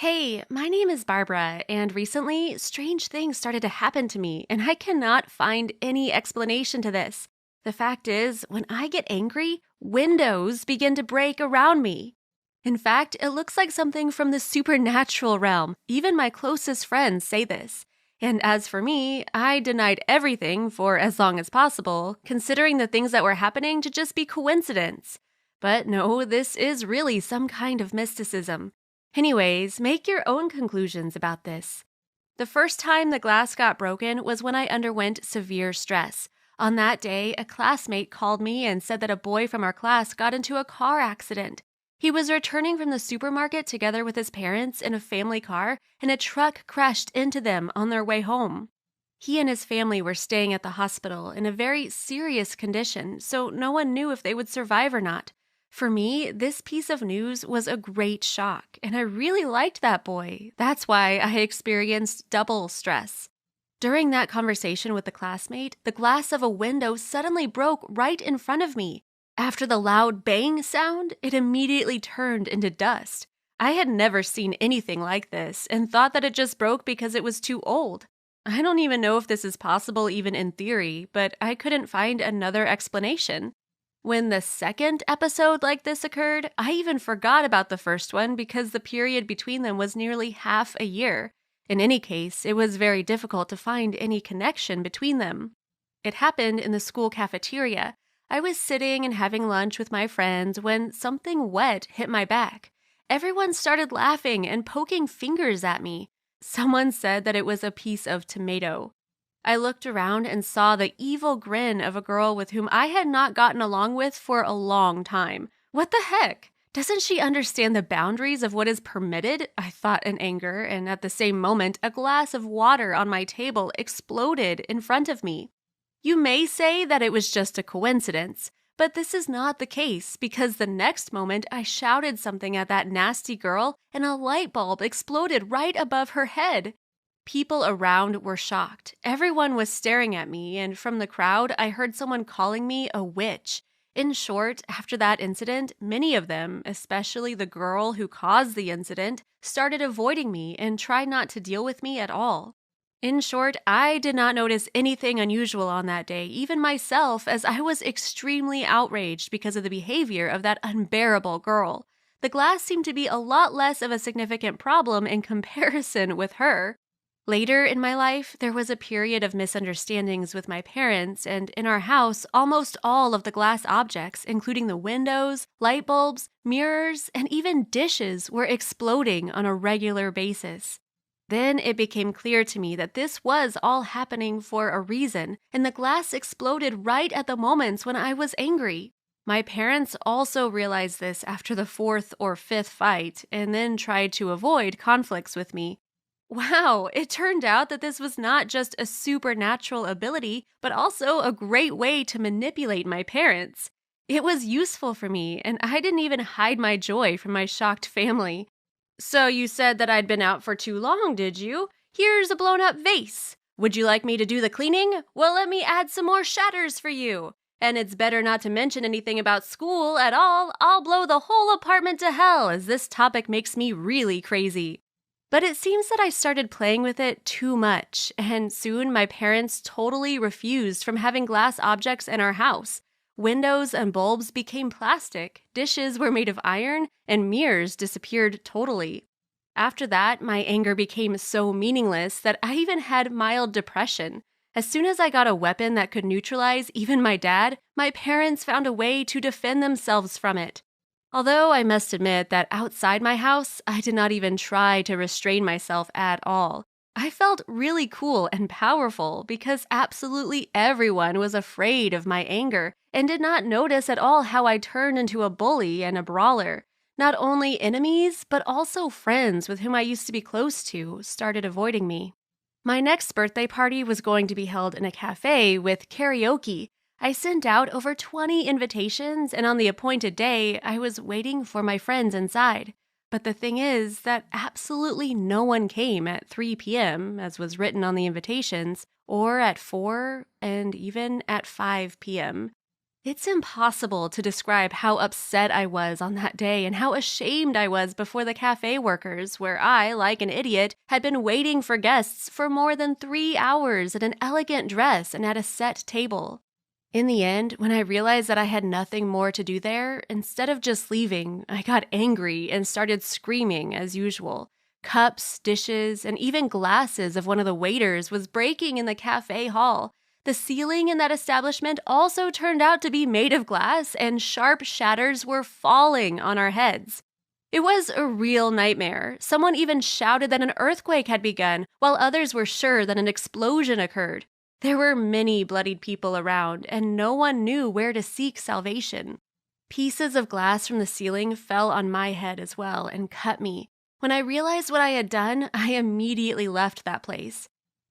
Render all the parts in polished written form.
Hey, my name is Barbara, and recently strange things started to happen to me, and I cannot find any explanation to this. The fact is, when I get angry, windows begin to break around me. In fact, it looks like something from the supernatural realm. Even my closest friends say this. And as for me, I denied everything for as long as possible, considering the things that were happening to just be coincidence. But no, this is really some kind of mysticism. Anyways, make your own conclusions about this. The first time the glass got broken was when I underwent severe stress. On that day, a classmate called me and said that a boy from our class got into a car accident. He was returning from the supermarket together with his parents in a family car, and a truck crashed into them on their way home. He and his family were staying at the hospital in a very serious condition, so no one knew if they would survive or not. For me, this piece of news was a great shock, and I really liked that boy. That's why I experienced double stress. During that conversation with the classmate, the glass of a window suddenly broke right in front of me. After the loud bang sound, it immediately turned into dust. I had never seen anything like this and thought that it just broke because it was too old. I don't even know if this is possible even in theory, but I couldn't find another explanation. When the second episode like this occurred, I even forgot about the first one because the period between them was nearly half a year. In any case, it was very difficult to find any connection between them. It happened in the school cafeteria. I was sitting and having lunch with my friends when something wet hit my back. Everyone started laughing and poking fingers at me. Someone said that it was a piece of tomato. I looked around and saw the evil grin of a girl with whom I had not gotten along with for a long time. What the heck? Doesn't she understand the boundaries of what is permitted? I thought in anger, and at the same moment, a glass of water on my table exploded in front of me. You may say that it was just a coincidence, but this is not the case because the next moment I shouted something at that nasty girl and a light bulb exploded right above her head. People around were shocked. Everyone was staring at me, and from the crowd, I heard someone calling me a witch. In short, after that incident, many of them, especially the girl who caused the incident, started avoiding me and tried not to deal with me at all. In short, I did not notice anything unusual on that day, even myself, as I was extremely outraged because of the behavior of that unbearable girl. The glass seemed to be a lot less of a significant problem in comparison with her. Later in my life, there was a period of misunderstandings with my parents, and in our house, almost all of the glass objects, including the windows, light bulbs, mirrors, and even dishes, were exploding on a regular basis. Then it became clear to me that this was all happening for a reason, and the glass exploded right at the moments when I was angry. My parents also realized this after the fourth or fifth fight, and then tried to avoid conflicts with me. Wow, it turned out that this was not just a supernatural ability, but also a great way to manipulate my parents. It was useful for me, and I didn't even hide my joy from my shocked family. So you said that I'd been out for too long, did you? Here's a blown up vase. Would you like me to do the cleaning? Well, let me add some more shatters for you. And it's better not to mention anything about school at all. I'll blow the whole apartment to hell, as this topic makes me really crazy. But it seems that I started playing with it too much, and soon my parents totally refused from having glass objects in our house. Windows and bulbs became plastic, dishes were made of iron, and mirrors disappeared totally. After that, my anger became so meaningless that I even had mild depression. As soon as I got a weapon that could neutralize even my dad, my parents found a way to defend themselves from it. Although I must admit that outside my house, I did not even try to restrain myself at all. I felt really cool and powerful because absolutely everyone was afraid of my anger and did not notice at all how I turned into a bully and a brawler. Not only enemies, but also friends with whom I used to be close to started avoiding me. My next birthday party was going to be held in a cafe with karaoke. I sent out over 20 invitations, and on the appointed day, I was waiting for my friends inside. But the thing is that absolutely no one came at 3 p.m., as was written on the invitations, or at 4 and even at 5 p.m. It's impossible to describe how upset I was on that day and how ashamed I was before the cafe workers, where I, like an idiot, had been waiting for guests for more than 3 hours in an elegant dress and at a set table. In the end, when I realized that I had nothing more to do there, instead of just leaving, I got angry and started screaming as usual. Cups, dishes, and even glasses of one of the waiters was breaking in the cafe hall. The ceiling in that establishment also turned out to be made of glass, and sharp shatters were falling on our heads. It was a real nightmare. Someone even shouted that an earthquake had begun, while others were sure that an explosion occurred. There were many bloodied people around, and no one knew where to seek salvation. Pieces of glass from the ceiling fell on my head as well and cut me. When I realized what I had done, I immediately left that place.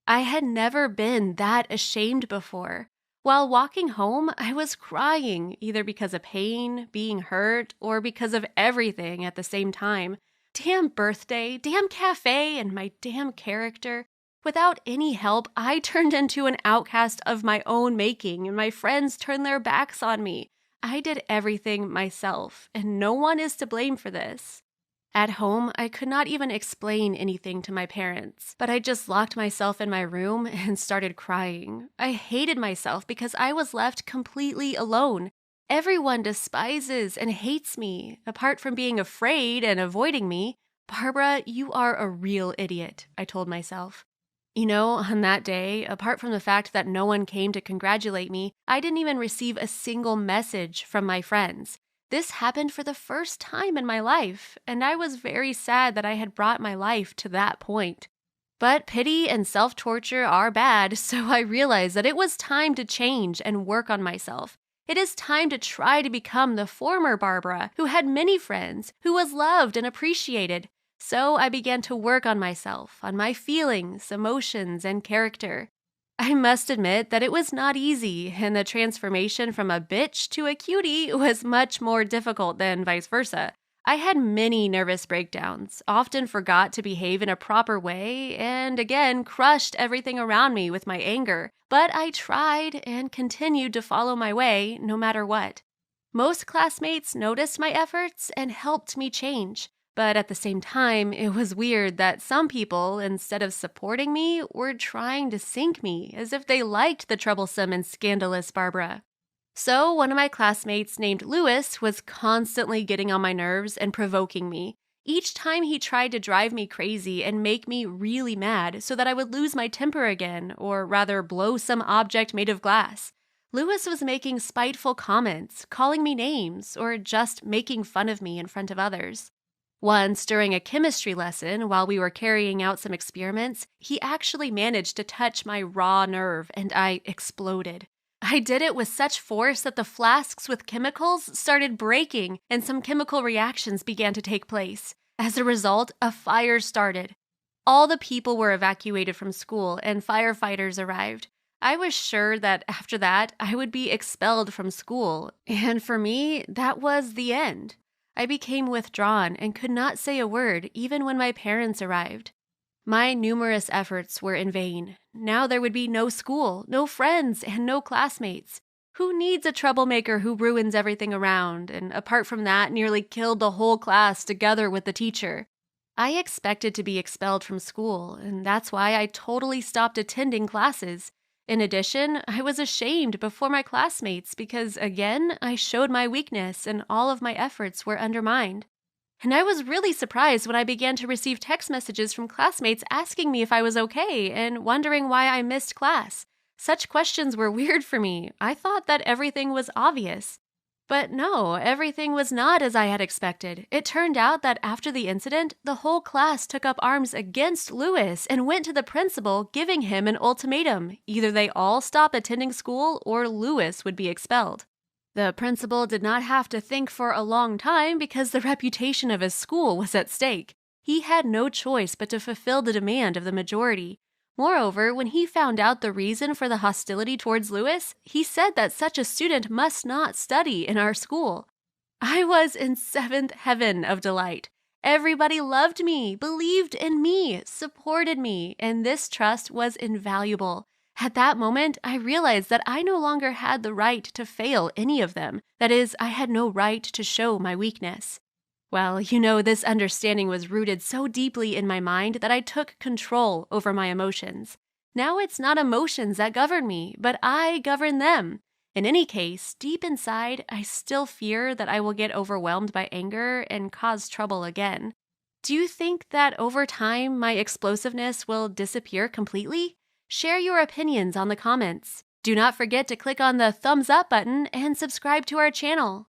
I had never been that ashamed before. While walking home, I was crying, either because of pain, being hurt, or because of everything at the same time. Damn birthday, damn cafe, and my damn character. Without any help, I turned into an outcast of my own making, and my friends turned their backs on me. I did everything myself, and no one is to blame for this. At home, I could not even explain anything to my parents, but I just locked myself in my room and started crying. I hated myself because I was left completely alone. Everyone despises and hates me. Apart from being afraid and avoiding me, Barbara, you are a real idiot, I told myself. You know, on that day, apart from the fact that no one came to congratulate me, I didn't even receive a single message from my friends. This happened for the first time in my life, and I was very sad that I had brought my life to that point. But pity and self-torture are bad, so I realized that it was time to change and work on myself. It is time to try to become the former Barbara, who had many friends, who was loved and appreciated. So I began to work on myself, on my feelings, emotions, and character. I must admit that it was not easy, and the transformation from a bitch to a cutie was much more difficult than vice versa. I had many nervous breakdowns, often forgot to behave in a proper way, and again crushed everything around me with my anger. But I tried and continued to follow my way no matter what. Most classmates noticed my efforts and helped me change. But at the same time, it was weird that some people, instead of supporting me, were trying to sink me, as if they liked the troublesome and scandalous Barbara. So one of my classmates named Lewis was constantly getting on my nerves and provoking me. Each time he tried to drive me crazy and make me really mad so that I would lose my temper again, or rather blow some object made of glass. Lewis was making spiteful comments, calling me names, or just making fun of me in front of others. Once, during a chemistry lesson, while we were carrying out some experiments, he actually managed to touch my raw nerve, and I exploded. I did it with such force that the flasks with chemicals started breaking, and some chemical reactions began to take place. As a result, a fire started. All the people were evacuated from school, and firefighters arrived. I was sure that after that, I would be expelled from school, and for me, that was the end. I became withdrawn and could not say a word even when my parents arrived. My numerous efforts were in vain. Now there would be no school, no friends, and no classmates. Who needs a troublemaker who ruins everything around, and apart from that, nearly killed the whole class together with the teacher? I expected to be expelled from school, and that's why I totally stopped attending classes. In addition, I was ashamed before my classmates because, again, I showed my weakness and all of my efforts were undermined. And I was really surprised when I began to receive text messages from classmates asking me if I was okay and wondering why I missed class. Such questions were weird for me. I thought that everything was obvious. But no, everything was not as I had expected. It turned out that after the incident, the whole class took up arms against Lewis and went to the principal, giving him an ultimatum. Either they all stop attending school or Lewis would be expelled. The principal did not have to think for a long time because the reputation of his school was at stake. He had no choice but to fulfill the demand of the majority. Moreover, when he found out the reason for the hostility towards Lewis, he said that such a student must not study in our school. I was in seventh heaven of delight. Everybody loved me, believed in me, supported me, and this trust was invaluable. At that moment, I realized that I no longer had the right to fail any of them. That is, I had no right to show my weakness. Well, this understanding was rooted so deeply in my mind that I took control over my emotions. Now it's not emotions that govern me, but I govern them. In any case, deep inside, I still fear that I will get overwhelmed by anger and cause trouble again. Do you think that over time my explosiveness will disappear completely? Share your opinions on the comments. Do not forget to click on the thumbs up button and subscribe to our channel.